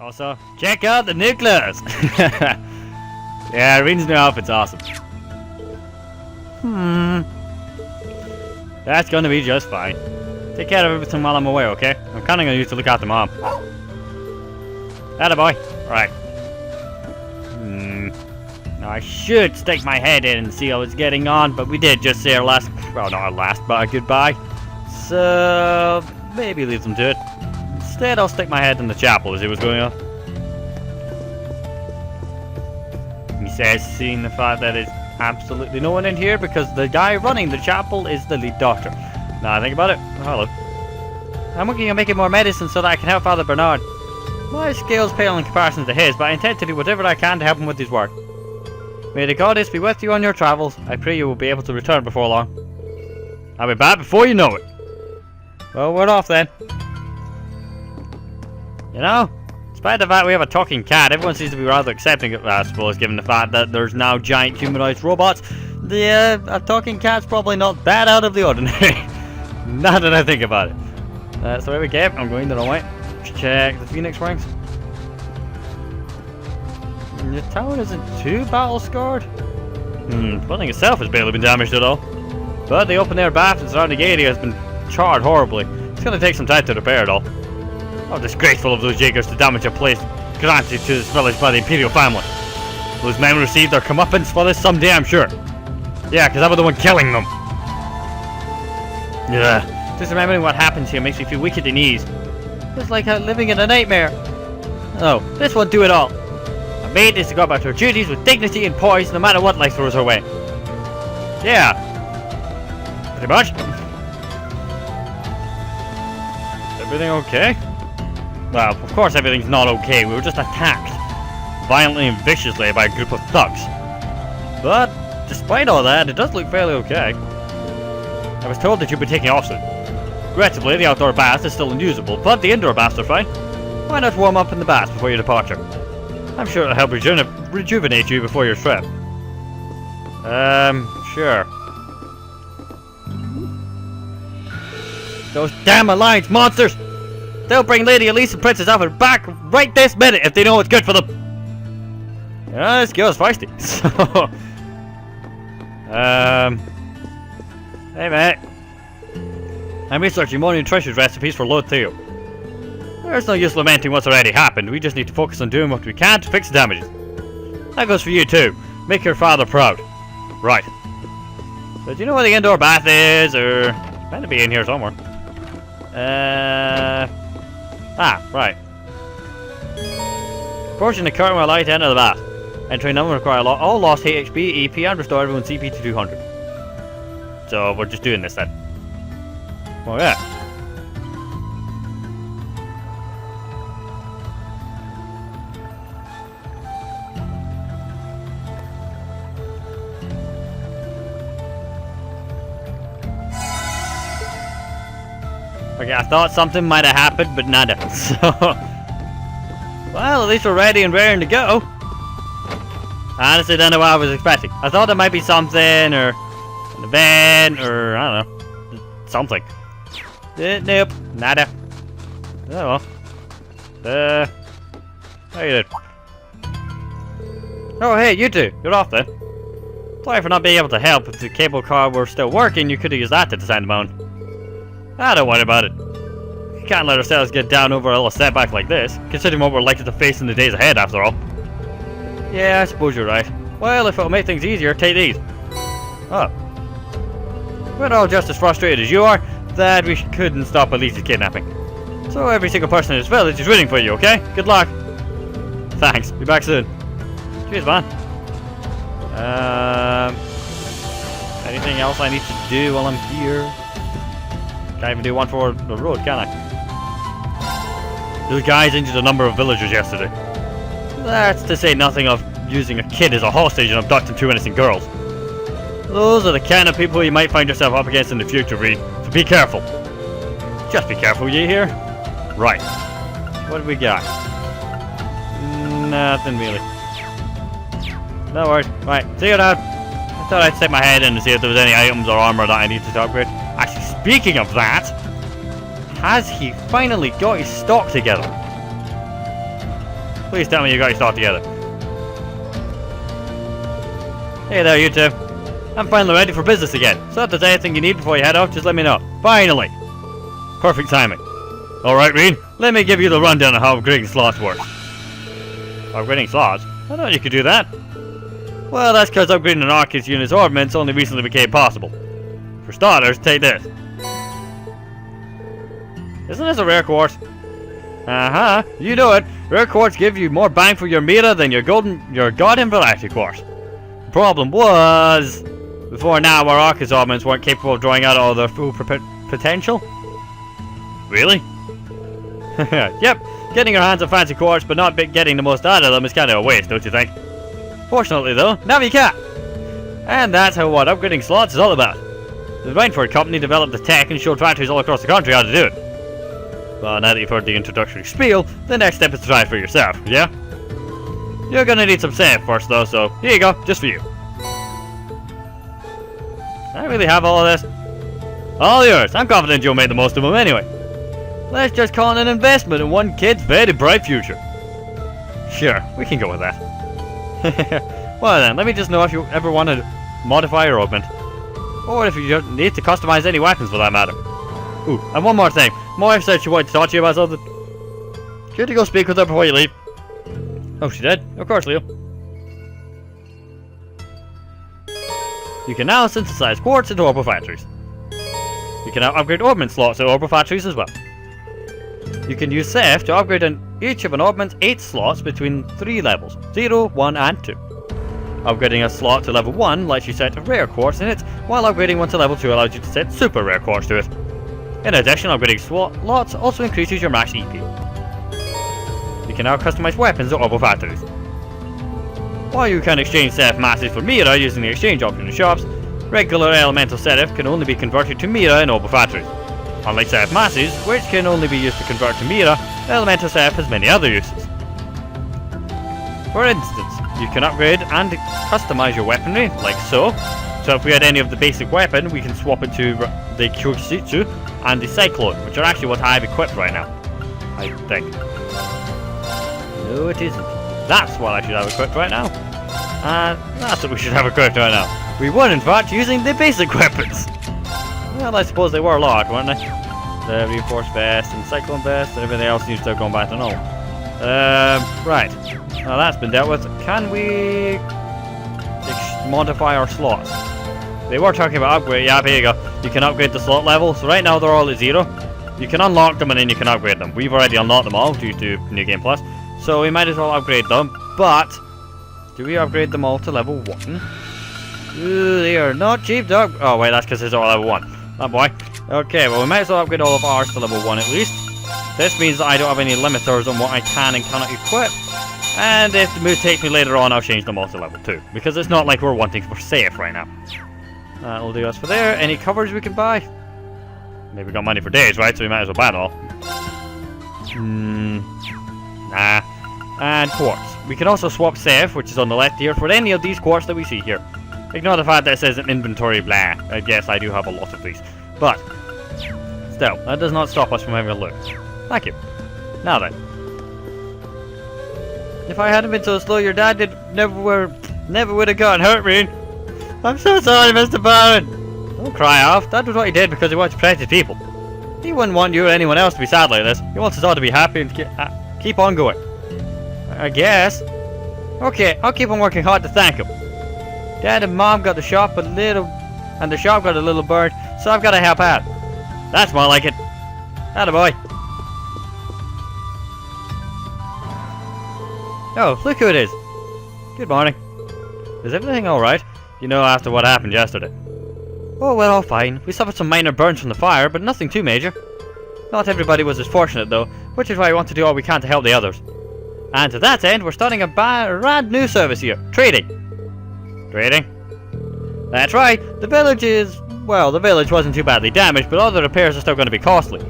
Also, check out the new clothes! Yeah, Rene's new outfit's awesome. That's gonna be just fine. Take care of everything while I'm away, okay? I'm counting on you to look after Mom. Attaboy. Right. Now I should stick my head in and see how it's getting on, but we did just say our last, well, not our last, but our goodbye. So, maybe leave them to it. Instead, I'll stick my head in the chapel and see what's going on. He says, seeing the fact that there's absolutely no one in here because the guy running the chapel is the lead doctor. Now I think about it, hello. I'm working on making more medicine so that I can help Father Bernard. My skills pale in comparison to his, but I intend to do whatever I can to help him with his work. May the goddess be with you on your travels. I pray you will be able to return before long. I'll be back before you know it. Well, we're off then. You know, despite the fact we have a talking cat, everyone seems to be rather accepting of it, I suppose, given the fact that there's now giant humanoid robots. A talking cat's probably not that out of the ordinary. Now that I think about it. That's the way we came. I'm going the wrong way. Let's check the Phoenix Rings. The tower isn't too battle scarred. The building itself has barely been damaged at all. But the open air bath and surrounding area has been charred horribly. It's going to take some time to repair it all. How disgraceful of those Jaegers to damage a place granted to this village by the Imperial family. Those men receive their comeuppance for this someday, I'm sure. Yeah, because I was the one killing them. Yeah, just remembering what happens here makes me feel weak at the knees. It's like living in a nightmare. Oh, this won't do it all. A maid is to go about her duties with dignity and poise no matter what life throws her way. Yeah. Pretty much. Everything okay? Well, of course everything's not okay. We were just attacked. Violently and viciously by a group of thugs. But, despite all that, it does look fairly okay. I was told that you'd be taking off soon. Regrettably, the outdoor bath is still unusable, but the indoor baths are fine. Why not warm up in the bath before your departure? I'm sure it'll help rejuvenate you before your trip. Sure. Those damn Alliance monsters! They'll bring Lady Elise and Princess Alfred back right this minute if they know what's good for them! Yeah, this girl's feisty, so... Hey mate. I'm researching more nutritious recipes for Lord Theo. There's no use lamenting what's already happened, we just need to focus on doing what we can to fix the damages. That goes for you too. Make your father proud. Right. So do you know where the indoor bath is, or... It's meant to be in here somewhere. Right. Approaching the curtain will allow you to enter the bath. Entering them will require all lost HP, EP, and restore everyone's CP to 200. So we're just doing this then. Well, yeah. Okay, I thought something might have happened, but nada. So, well, at least we're ready and raring to go. I honestly don't know what I was expecting. I thought there might be something, or an event, or I don't know, something. Nope, nada. Oh well. How you doing? Oh, hey, you two. You're off then. Sorry for not being able to help. If the cable car were still working, you could have used that to descend the mountain. Don't worry about it. We can't let ourselves get down over a little setback like this, considering what we're likely to face in the days ahead, after all. Yeah, I suppose you're right. Well, if it'll make things easier, take these. Oh. We're all just as frustrated as you are that we couldn't stop Elise's kidnapping. So every single person in this village is rooting for you, okay? Good luck. Thanks. Be back soon. Cheers, man. Anything else I need to do while I'm here? Can't even do one for the road, can I? Those guys injured a number of villagers yesterday. That's to say nothing of using a kid as a hostage and abducting 2 innocent girls. Those are the kind of people you might find yourself up against in the future, Reed. So be careful. Just be careful, you hear? Right. What do we got? Nothing really. No worries. Right, see you, Dad. I thought I'd stick my head in to see if there was any items or armor that I needed to upgrade. Actually, speaking of that, has he finally got his stock together? Please tell me you got your stuff together. Hey there, you two. I'm finally ready for business again, so if there's anything you need before you head off, just let me know. Finally! Perfect timing. Alright, Rean, let me give you the rundown of how upgrading slots works. Upgrading slots? I thought you could do that. Well, that's because upgrading an Arcus unit's ordnance only recently became possible. For starters, take this. Isn't this a rare quartz? Uh-huh, you know it. Rare quartz give you more bang for your meter than your goddamn variety quartz. The problem was, before now our Arcus ordnance weren't capable of drawing out all their full potential. Really? Yep, getting your hands on fancy quartz but not getting the most out of them is kind of a waste, don't you think? Fortunately though, now you can! And that's how what upgrading slots is all about. The Rainford Company developed the tech and showed factories all across the country how to do it. Well, now that you've heard the introductory spiel, the next step is to try it for yourself, yeah? You're gonna need some sand first though, so here you go, just for you. I really have all of this? All yours, I'm confident you'll make the most of them anyway. Let's just call it an investment in one kid's very bright future. Sure, we can go with that. Well then, let me just know if you ever want to modify or augment. Or if you need to customize any weapons for that matter. Ooh, and one more thing. My wife said she wanted to talk to you about something. Should you go speak with her before you leave? Oh, she did? Of course, Leo. You can now synthesize quartz into orbital factories. You can now upgrade augment slots to orbital factories as well. You can use Ceph to upgrade each of an augment's 8 slots between 3 levels, 0, 1 and 2. Upgrading a slot to level 1 lets you set rare quartz in it, while upgrading one to level 2 allows you to set super rare quartz to it. In addition, upgrading slots also increases your max EP. You can now customize weapons to orbital factories. While you can exchange Ceph masses for Mira using the exchange option in shops, regular elemental Ceph can only be converted to Mira in orbital factories. Unlike Ceph masses, which can only be used to convert to Mira, elemental Ceph has many other uses. For instance, you can upgrade and customize your weaponry, like so. So if we had any of the basic weapon, we can swap it to the Kyositsu and the Cyclone, which are actually what I have equipped right now. I think. No, it isn't. That's what I should have equipped right now. That's what we should have equipped right now. We were in fact using the basic weapons. Well, I suppose they were a lot, weren't they? The Reinforced Vest and Cyclone Vest and everything else seems to have gone back to normal. Right. Now that's been dealt with. Can we modify our slots? They were talking about upgrade. Yeah, here you go. You can upgrade the slot level. So right now they're all at 0. You can unlock them and then you can upgrade them. We've already unlocked them all due to New Game Plus. So we might as well upgrade them. But do we upgrade them all to level 1? Ooh, they are not cheap, dog. Oh wait, that's because it's all level 1. Oh boy. Okay, well we might as well upgrade all of ours to level 1 at least. This means that I don't have any limiters on what I can and cannot equip. And if the mood takes me later on, I'll change them all to level 2. Because it's not like we're wanting for safe right now. That'll do us for there. Any covers we can buy? Maybe we got money for days, right? So we might as well buy it all. Nah. And quartz. We can also swap Ceph, which is on the left here, for any of these quartz that we see here. Ignore the fact that it says an inventory blah. Yes, I do have a lot of these. But still, that does not stop us from having a look. Thank you. Now then. If I hadn't been so slow, your dad never would have gotten hurt, Rean. I'm so sorry, Mr. Barron. Don't cry off. That was what he did because he wanted to protect his people. He wouldn't want you or anyone else to be sad like this. He wants us all to be happy and keep on going. I guess. Okay, I'll keep on working hard to thank him. Dad and Mom got the shop a little, and the shop got a little burned, so I've got to help out. That's more like it. Attaboy. Oh, look who it is. Good morning. Is everything alright? You know, after what happened yesterday. Oh, well, all fine. We suffered some minor burns from the fire, but nothing too major. Not everybody was as fortunate, though, which is why we want to do all we can to help the others. And to that end, we're starting a brand new service here. Trading. Trading? That's right. The village wasn't too badly damaged, but all the repairs are still going to be costly.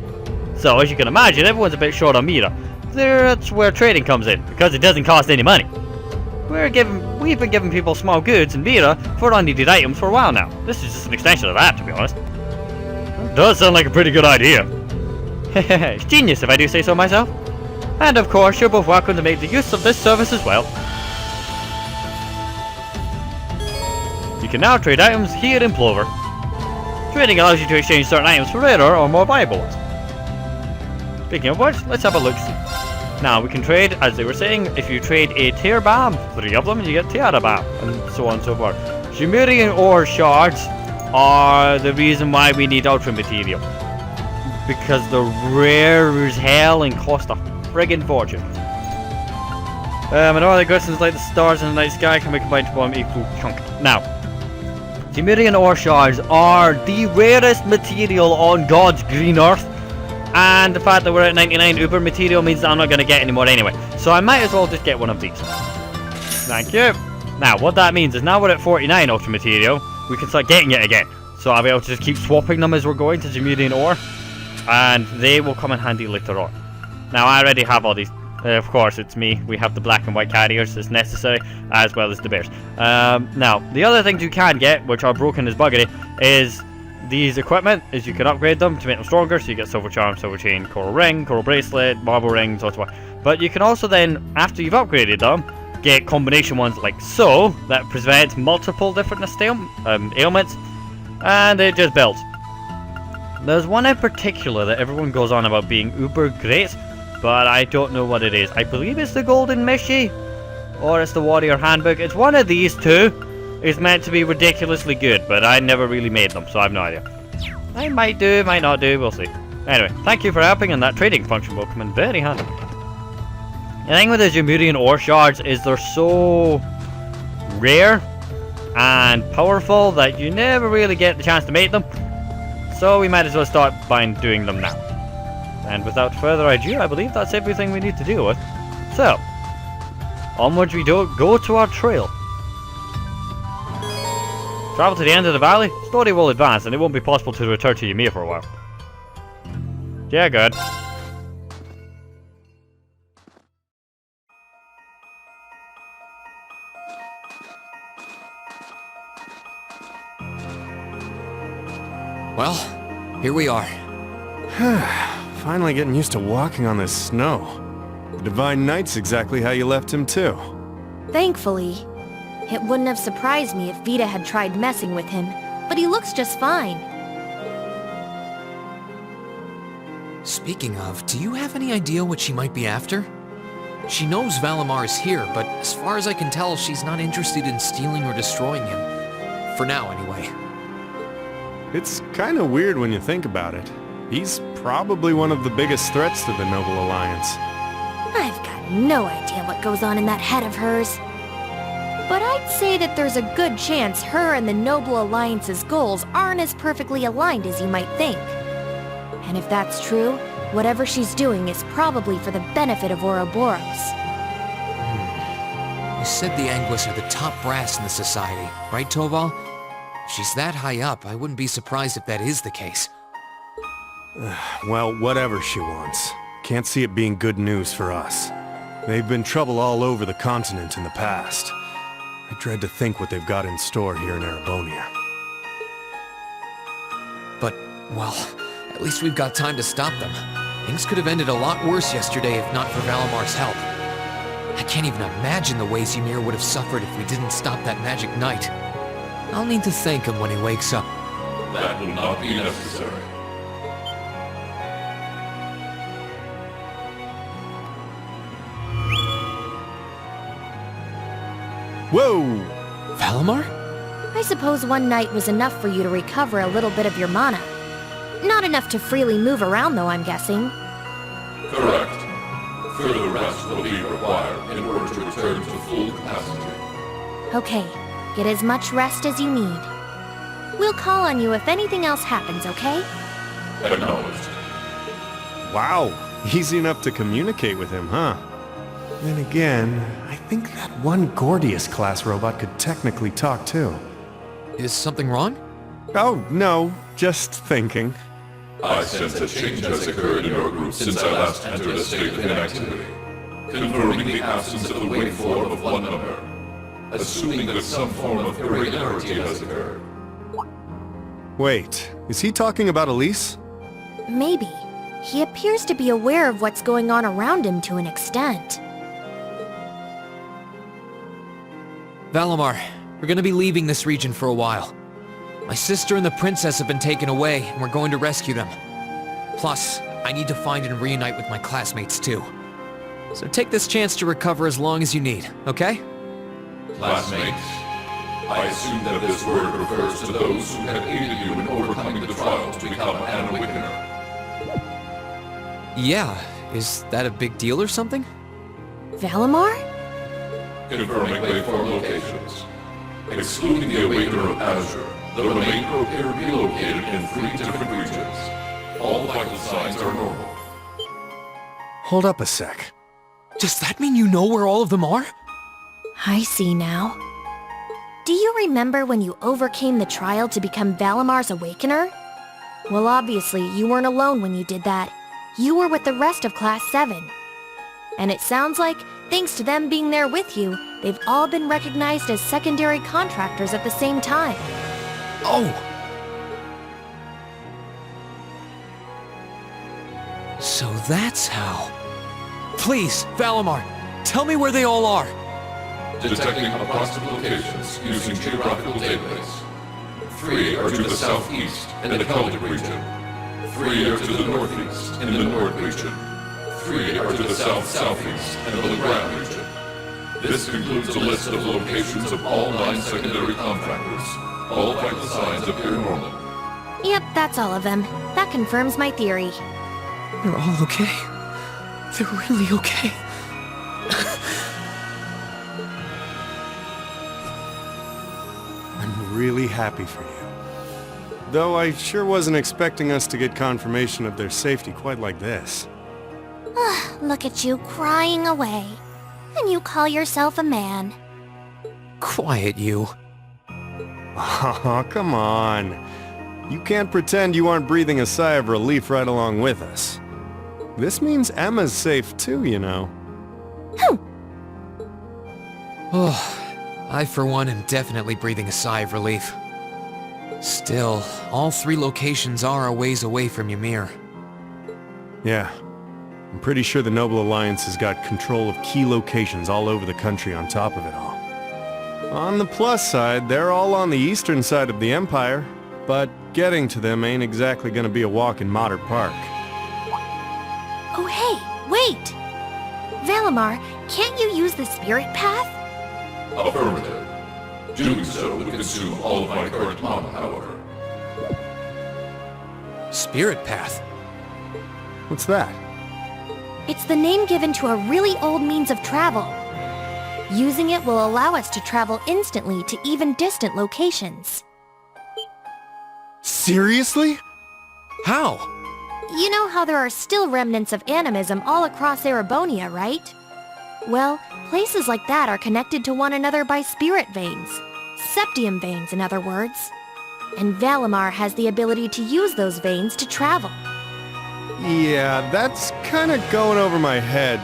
So, as you can imagine, everyone's a bit short on Mira. That's where trading comes in, because it doesn't cost any money. We've been giving people small goods and Mira for unneeded items for a while now. This is just an extension of that, to be honest. That does sound like a pretty good idea. It's genius if I do say so myself. And of course, you're both welcome to make the use of this service as well. You can now trade items here in Plover. Trading allows you to exchange certain items for rarer or more valuable ones. Speaking of which, let's have a look-see. Now, we can trade, as they were saying, if you trade a Tear Balm, 3 of them, you get Tiara Balm, and so on and so forth. Jumurian ore shards are the reason why we need Ultra Material. Because they're rare as hell and cost a friggin' fortune. And other glistens like the stars in the night sky can be combined to form a equal chunk. Now, Jumurian ore shards are the rarest material on God's green earth. And the fact that we're at 99 Uber material means that I'm not going to get any more anyway. So I might as well just get one of these. Thank you. Now, what that means is now we're at 49 Ultra material, we can start getting it again. So I'll be able to just keep swapping them as we're going to Jumurian ore. And they will come in handy later on. Now, I already have all these. Of course, it's me. We have the black and white carriers as necessary, as well as the bears. Now, the other things you can get, which are broken as buggery, is these equipment, is you can upgrade them to make them stronger, so you get silver charm, silver chain, coral ring, coral bracelet, marble ring, so on. But you can also then, after you've upgraded them, get combination ones like so, that prevent multiple different ailments, and it just builds. There's one in particular that everyone goes on about being uber great, but I don't know what it is. I believe it's the Golden Mishi, or it's the Warrior Handbook. It's one of these two. It's meant to be ridiculously good, but I never really made them, so I have no idea. I might do, might not do, we'll see. Anyway, thank you for helping, and that trading function will come in very handy. The thing with the Jumurian ore shards is they're so rare and powerful that you never really get the chance to make them. So we might as well start by doing them now. And without further ado, I believe that's everything we need to deal with. So, onwards we go to our trail. Travel to the end of the valley, story will advance, and it won't be possible to return to Ymir for a while. Yeah, good. Well, here we are. Finally getting used to walking on this snow. The Divine Knight's exactly how you left him too. Thankfully. It wouldn't have surprised me if Vita had tried messing with him, but he looks just fine. Speaking of, do you have any idea what she might be after? She knows Valimar is here, but as far as I can tell, she's not interested in stealing or destroying him. For now, anyway. It's kinda weird when you think about it. He's probably one of the biggest threats to the Noble Alliance. I've got no idea what goes on in that head of hers. But I'd say that there's a good chance her and the Noble Alliance's goals aren't as perfectly aligned as you might think. And if that's true, whatever she's doing is probably for the benefit of Ouroboros. You said the Anguis are the top brass in the society, right, Toval? If she's that high up, I wouldn't be surprised if that is the case. Well, whatever she wants. Can't see it being good news for us. They've been trouble all over the continent in the past. I dread to think what they've got in store here in Erebonia. But, well, at least we've got time to stop them. Things could have ended a lot worse yesterday if not for Valimar's help. I can't even imagine the ways Ymir would have suffered if we didn't stop that magic knight. I'll need to thank him when he wakes up. That will not be necessary. Whoa! Valimar? I suppose one night was enough for you to recover a little bit of your mana. Not enough to freely move around, though, I'm guessing. Correct. Further rest will be required in order to return to full capacity. Okay, get as much rest as you need. We'll call on you if anything else happens, okay? Acknowledged. Wow, easy enough to communicate with him, huh? Then again, I think that one Gordius-class robot could technically talk too. Is something wrong? Oh, no, just thinking. I sense a change has occurred in your group since I last entered a state of inactivity, confirming the absence of the waveform of one number, assuming that some form of irregularity has occurred. Wait, is he talking about Elise? Maybe. He appears to be aware of what's going on around him to an extent. Valimar, we're gonna be leaving this region for a while. My sister and the princess have been taken away, and we're going to rescue them. Plus, I need to find and reunite with my classmates too. So take this chance to recover as long as you need, okay? Classmates, I assume that this word refers to those who have aided you in overcoming the trial to become an Awakener. Yeah, is that a big deal or something? Valimar? Confirming waveform locations. Excluding the Awakener of Azure, the remainder appear to be located in 3 different regions. All vital signs are normal. Hold up a sec. Does that mean you know where all of them are? I see now. Do you remember when you overcame the trial to become Valimar's Awakener? Well, obviously, you weren't alone when you did that. You were with the rest of Class 7. And it sounds like, thanks to them being there with you, they've all been recognized as secondary contractors at the same time. Oh! So that's how... Please, Valimar, tell me where they all are! Detecting approximate locations using geographical database. 3 are to the southeast in the Celtic region. 3 are to the northeast in the Nord region. 3 are to the south-southeast in the Legrand region. This concludes a list of locations of all 9 secondary contractors. All vital signs appear normal. Yep, that's all of them. That confirms my theory. They're all okay. They're really okay. I'm really happy for you. Though I sure wasn't expecting us to get confirmation of their safety quite like this. Look at you crying away. And you call yourself a man. Quiet, you. Oh, come on. You can't pretend you aren't breathing a sigh of relief right along with us. This means Emma's safe too, you know. Oh, I for one am definitely breathing a sigh of relief. Still, all 3 locations are a ways away from Ymir. Yeah. I'm pretty sure the Noble Alliance has got control of key locations all over the country on top of it all. On the plus side, they're all on the eastern side of the Empire, but getting to them ain't exactly gonna be a walk in Motter Park. Oh hey, wait! Valimar, can't you use the spirit path? Affirmative. Doing so would consume all of my current mana, however. Spirit Path? What's that? It's the name given to a really old means of travel. Using it will allow us to travel instantly to even distant locations. Seriously? How? You know how there are still remnants of animism all across Erebonia, right? Well, places like that are connected to one another by spirit veins. Septium veins, in other words. And Valimar has the ability to use those veins to travel. Yeah, that's kinda going over my head.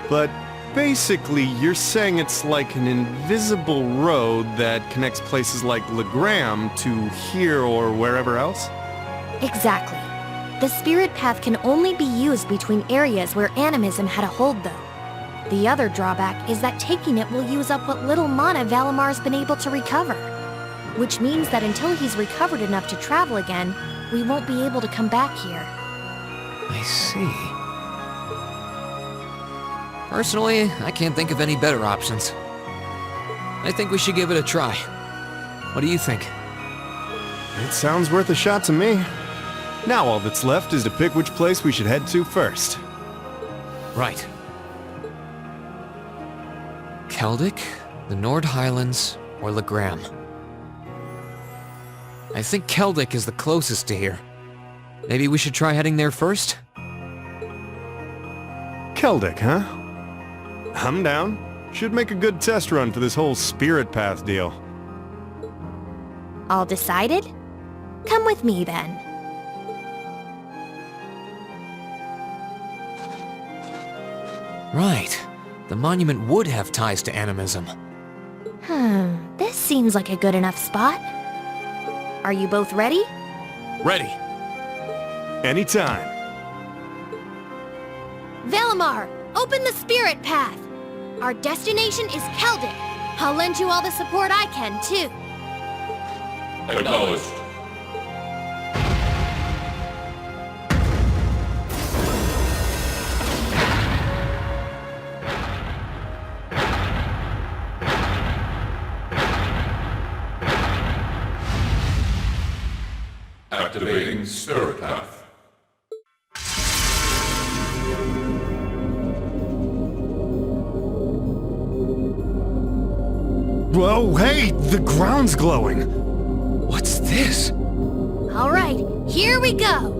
But basically, you're saying it's like an invisible road that connects places like Legram to here or wherever else? Exactly. The spirit path can only be used between areas where animism had a hold, though. The other drawback is that taking it will use up what little mana Valimar's been able to recover. Which means that until he's recovered enough to travel again, we won't be able to come back here. I see. Personally, I can't think of any better options. I think we should give it a try. What do you think? It sounds worth a shot to me. Now all that's left is to pick which place we should head to first. Right. Celtic, the Nord Highlands, or Legram. I think Celtic is the closest to here. Maybe we should try heading there first? Celtic, huh? I'm down. Should make a good test run for this whole spirit path deal. All decided? Come with me, then. Right. The monument would have ties to animism. This seems like a good enough spot. Are you both ready? Ready. Anytime. Valimar, open the spirit path. Our destination is Keldic. I'll lend you all the support I can, too. Acknowledged. Activating Spirit Path. Whoa, hey, the ground's glowing. What's this? All right, here we go.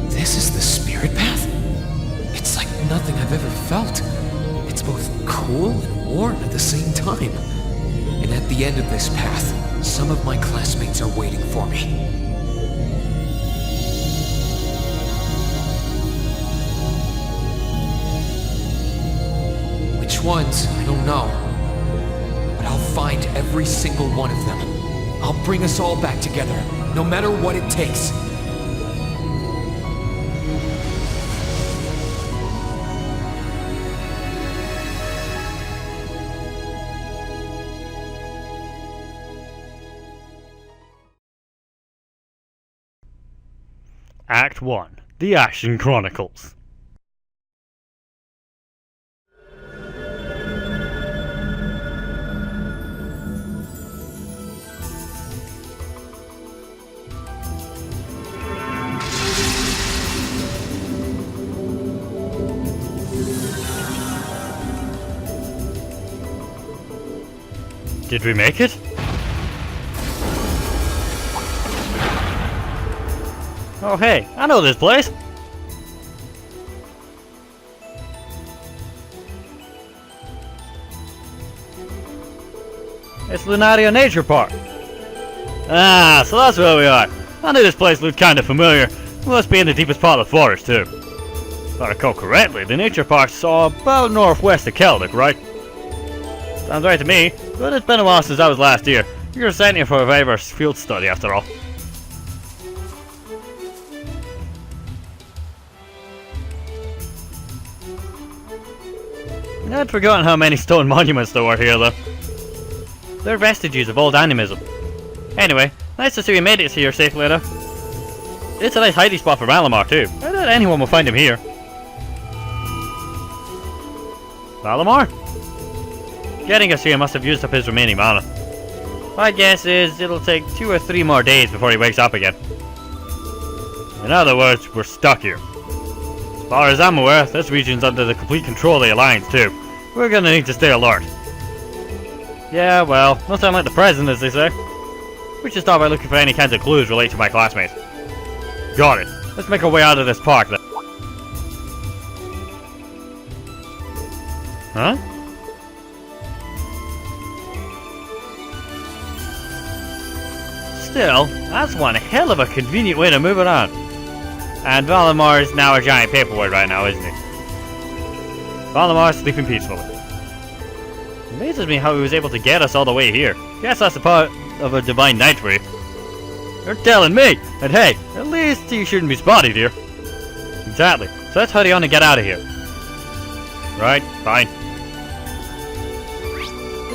This is the spirit path? It's like nothing I've ever felt. It's both cool and warm at the same time. And at the end of this path, some of my classmates are waiting for me. Which ones? I don't know. But I'll find every single one of them. I'll bring us all back together, no matter what it takes. Act 1. The Ashen Chronicles. Did we make it? Oh hey, I know this place! It's Lunaria Nature Park. Ah, so that's where we are. I knew this place looked kinda familiar. We must be in the deepest part of the forest too. If I recall correctly, the nature park's about northwest of Keldic, right? Sounds right to me, but it's been a while since I was last here. You're sent here for a very field study after all. I'd forgotten how many stone monuments there were here, though. They're vestiges of old animism. Anyway, nice to see we made it here safely enough. It's a nice hiding spot for Valimar, too. I doubt anyone will find him here. Valimar? Getting us here must have used up his remaining mana. My guess is it'll take 2 or 3 more days before he wakes up again. In other words, we're stuck here. As far as I'm aware, this region's under the complete control of the Alliance too. We're gonna need to stay alert. Yeah, well, no sound like the present, as they say. We should start by looking for any kinds of clues related to my classmates. Got it. Let's make our way out of this park then. Huh? Still, that's one hell of a convenient way to move around. And Valimar is now a giant paperweight right now, isn't he? Valimar's sleeping peacefully. Amazes me how he was able to get us all the way here. Guess that's a part of a divine night for you. You're telling me! And hey, at least he shouldn't be spotted here. Exactly. So let's hurry on and get out of here. Right, fine.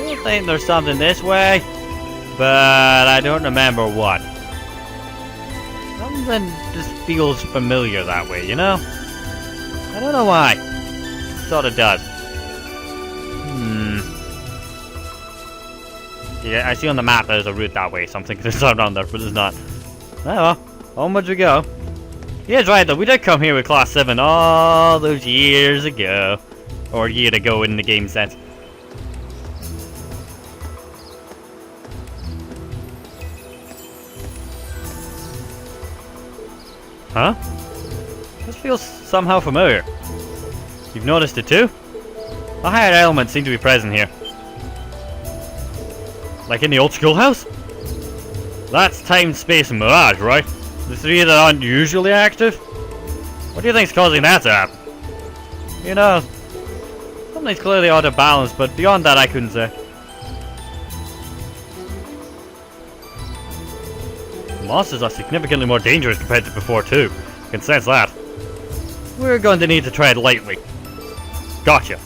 I think there's something this way, but I don't remember what. Something just feels familiar that way, you know? I don't know why. Sort of does. Yeah, I see on the map there's a route that way, so I'm thinking there's something around there, but there's not. Oh well, onwards we go. He is right though, we did come here with Class 7 all those years ago. Or a year ago in the game sense. Huh? This feels somehow familiar. You've noticed it too? A higher element seem to be present here. Like in the old schoolhouse? That's time, space, and mirage, right? The three that aren't usually active? What do you think's causing that to happen? You know, something's clearly out of balance, but beyond that I couldn't say. The monsters are significantly more dangerous compared to before too. I can sense that. We're going to need to tread lightly. Gotcha.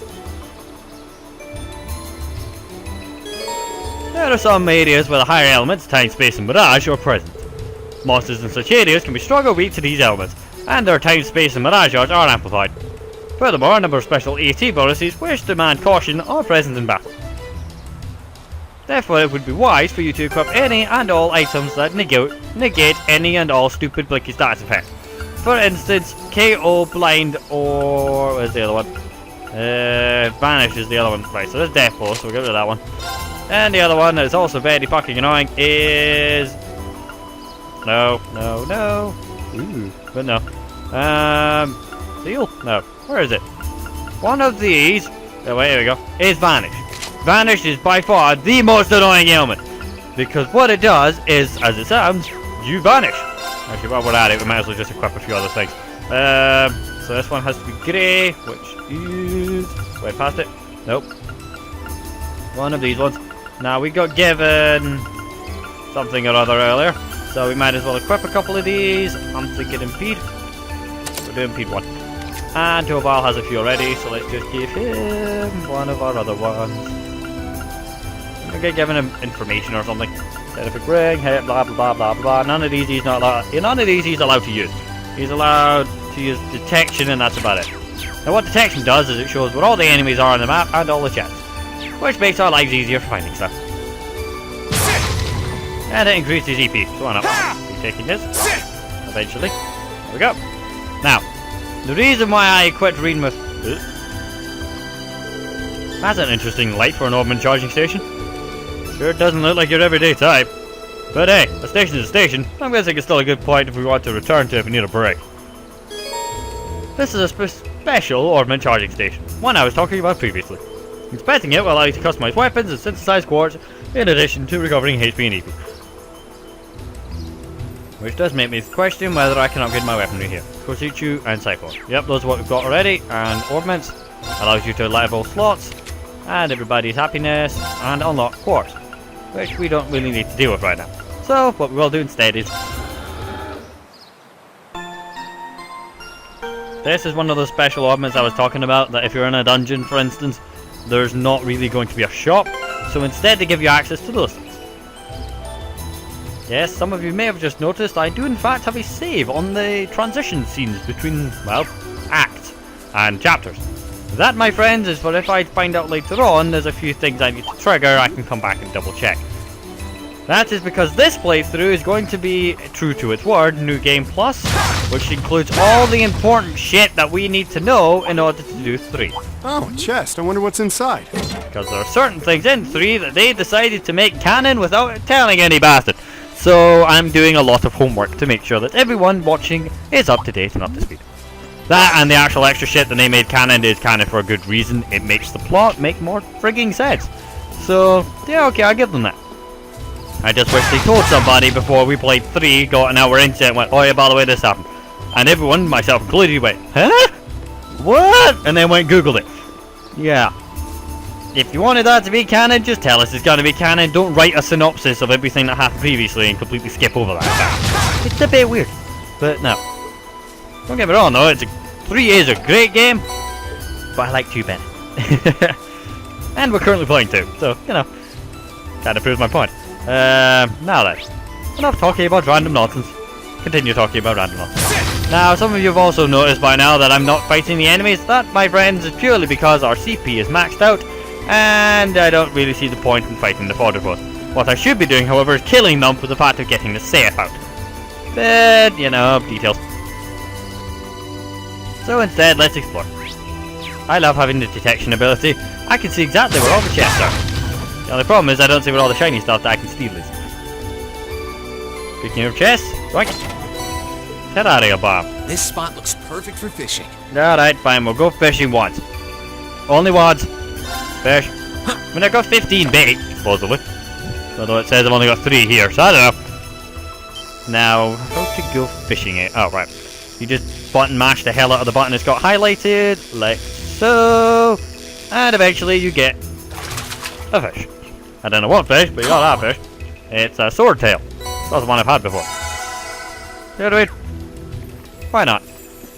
There are some areas where the higher elements, time, space, and mirage are present. Monsters in such areas can be strong or weak to these elements, and their time, space, and mirage odds are amplified. Furthermore, a number of special AT bonuses which demand caution are present in battle. Therefore, it would be wise for you to equip any and all items that negate any and all stupid blinky status effects. For instance, KO, Blind, or... where's the other one? Vanish is the other one. Right, so there's Death Blow, so we'll get rid of that one. And the other one that is also very fucking annoying is... No. Ooh, but no. Seal? No. Where is it? One of these... oh, wait, here we go. Is Vanish. Vanish is by far the most annoying ailment. Because what it does is, as it sounds, you vanish. Actually, while we're at it, we might as well just equip a few other things. So this one has to be grey, which is... wait, past it? Nope. One of these ones. Now, we got given something or other earlier, so we might as well equip a couple of these. I'm thinking Impede. We'll do Impede 1. And Tobal has a few already, so let's just give him one of our other ones. We'll get given him information or something. Scientific ring, hey, blah blah blah blah blah. None of these he's not allowed. None of these he's allowed to use. He's allowed to use detection, and that's about it. Now, what detection does is it shows where all the enemies are on the map and all the chests, which makes our lives easier for finding stuff. And it increases EP, so why not? Be taking this eventually. There we go. Now, the reason why I quit reading with... that's an interesting light for an Orbman charging station. Sure doesn't look like your everyday type. But hey, a station is a station. I'm guessing it's still a good point if we want to return to if we need a break. This is a special Orbman charging station, one I was talking about previously. Inspecting it will allow you to customize weapons and synthesize quartz, in addition to recovering HP and EP. Which does make me question whether I can upgrade my weaponry here. Kosuchu and Cyclone. Yep, those are what we've got already. And Orbments allows you to level slots, and everybody's happiness, and unlock quartz, which we don't really need to deal with right now. So, what we will do instead is... this is one of those special Orbments I was talking about, that if you're in a dungeon, for instance, there's not really going to be a shop, so instead they give you access to those things. Yes, some of you may have just noticed I do in fact have a save on the transition scenes between, well, acts and chapters. That, my friends, is for if I find out later on there's a few things I need to trigger, I can come back and double check. That is because this playthrough is going to be, true to its word, New Game Plus, which includes all the important shit that we need to know in order to do 3. Oh, chest. I wonder what's inside. Because there are certain things in 3 that they decided to make canon without telling any bastard. So I'm doing a lot of homework to make sure that everyone watching is up to date and up to speed. That and the actual extra shit that they made canon is canon for a good reason. It makes the plot make more frigging sense. So, yeah, okay, I'll give them that. I just wish they told somebody before we played 3, got an hour into it and went, oh yeah, by the way, this happened. And everyone, myself included, went, huh? What? And then went Googled it. Yeah. If you wanted that to be canon, just tell us it's going to be canon. Don't write a synopsis of everything that happened previously and completely skip over that. It's a bit weird. But no. Don't get me wrong though, 3 is a great game, but I like 2 better. And we're currently playing 2, so, you know, kind of proves my point. Now then, enough talking about random nonsense. Continue talking about random nonsense. Now, some of you have also noticed by now that I'm not fighting the enemies. That, my friends, is purely because our CP is maxed out, and I don't really see the point in fighting the fodder boss. What I should be doing, however, is killing them for the fact of getting the safe out. But, you know, details. So instead, let's explore. I love having the detection ability. I can see exactly where all the chests are. The only problem is I don't see where all the shiny stuff that I can steal is. Speaking of chests, right? Get out of here, Bob. This spot looks perfect for fishing. Alright, fine, we'll go fishing once. Only once. Fish. I mean, I got 15 bait, supposedly. Although it says I've only got 3 here, so I don't know. Now, how to go fishing it? Oh, right. You just button mash the hell out of the button. It's got highlighted, like so. And eventually you get a fish. I don't know what fish, but you got that fish. It's a swordtail. That's the one I've had before. Yeah, dude. Why not?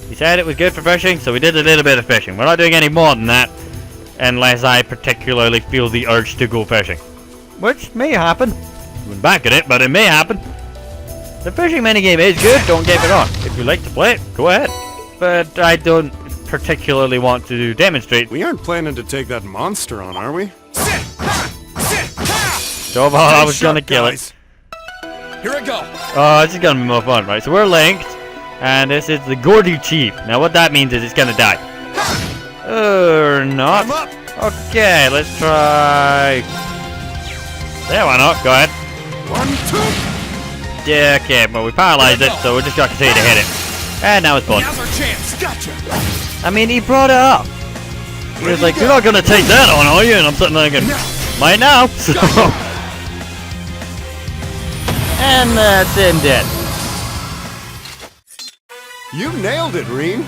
He said it was good for fishing, so we did a little bit of fishing. We're not doing any more than that, unless I particularly feel the urge to go fishing. Which may happen. I wouldn't back at it, but it may happen. The fishing minigame is good, don't get me wrong. If you like to play it, go ahead. But I don't particularly want to demonstrate. We aren't planning to take that monster on, are we? So far, I was gonna kill it. Here I go. Oh, this is gonna be more fun, right? So we're linked, and this is the Gordy Chief. Now what that means is it's gonna die. Or not. Okay, let's try. Yeah, why not? Go ahead. 1, 2. Yeah, okay, well we paralyzed it, so we're just gonna continue to hit it. And now it's fun. Now's our chance. Gotcha. I mean, he brought it up. He was like, "You're not gonna take that on, are you?" And I'm sitting there thinking, "Might now." So. And that's him dead. You nailed it, Reen.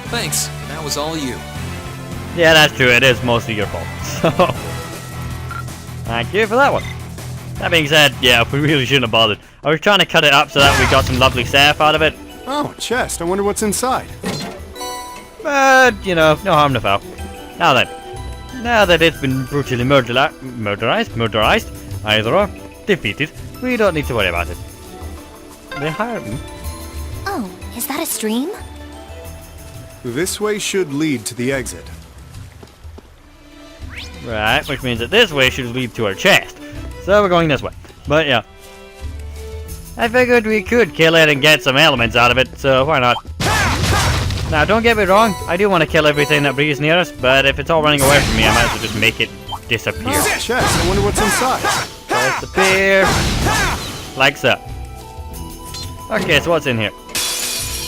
Thanks. That was all you. Yeah, that's true. It is mostly your fault. So, thank you for that one. That being said, yeah, we really shouldn't have bothered. I was trying to cut it up so that we got some lovely stuff out of it. Oh, a chest. I wonder what's inside. But, you know, no harm, no foul. Now that it's been brutally murderized, either or, defeated, we don't need to worry about it. They hired me. Oh, is that a stream? This way should lead to the exit. Right, which means that this way should lead to our chest. So we're going this way. But yeah. I figured we could kill it and get some elements out of it, so why not? Now, don't get me wrong, I do want to kill everything that breathes near us, but if it's all running away from me, I might as well just make it disappear. Chest. I wonder what's inside. Disappear. Like so. Okay, so what's in here?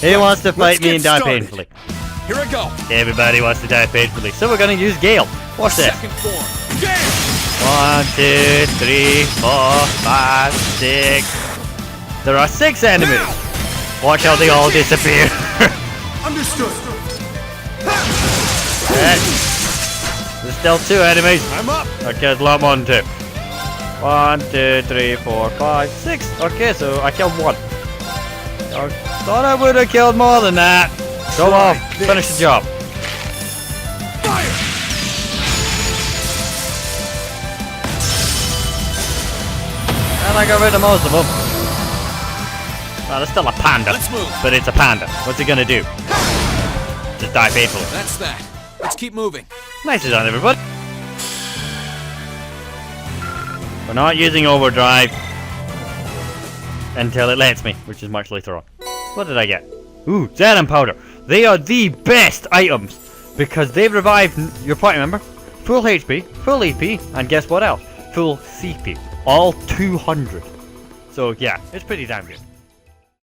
He wants to fight me and die painfully. Here I go. Everybody wants to die painfully, so we're gonna use Gale. Watch this. Second form. Gale. 1, 2, 3, 4, 5, 6. There are 6 enemies. Watch how they all disappear. Understood. Right. There's still 2 enemies. I'm up. Okay, there's a lot more than 2. 1, 2, 3, 4, 5, 6. Okay, so I killed 1. I thought I would have killed more than that. Go on, finish the job. Fire. And I got rid of most of them. Well, there's still a panda. Let's move. But it's a panda. What's it gonna do? Just die painfully. That's that. Let's keep moving. Nicely done, everybody. We're not using overdrive until it lets me, which is much later on. What did I get? Ooh, Zenon powder. They are the best items because they revive your party member, full HP, full EP, and guess what else? Full CP. All 200. So yeah, it's pretty damn good.